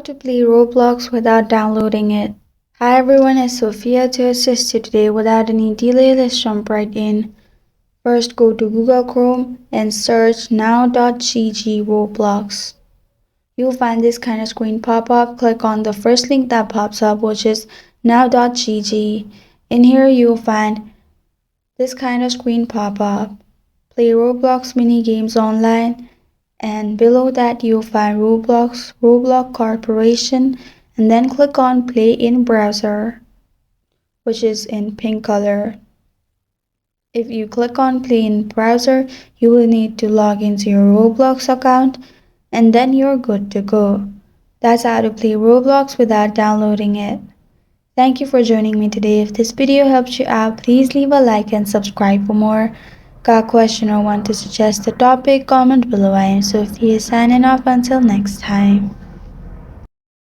To play Roblox without downloading it. Hi everyone, it's Sophia to assist you today. Without any delay, let's jump right in. First, go to Google Chrome and search now.gg Roblox. You'll find this kind of screen pop up. Click on the first link that pops up, which is now.gg. In here, you'll find this kind of screen pop up. Play Roblox mini games online. And below that you'll find Roblox Corporation, and then click on Play in Browser, which is in pink color. If you click on Play in Browser, you will need to log into your Roblox account, and then you're good to go. That's how to play Roblox without downloading it. Thank you for joining me today. If this video helped you out, please leave a like and subscribe for more. Got a question or want to suggest a topic? Comment below. I am Sophia signing off until next time.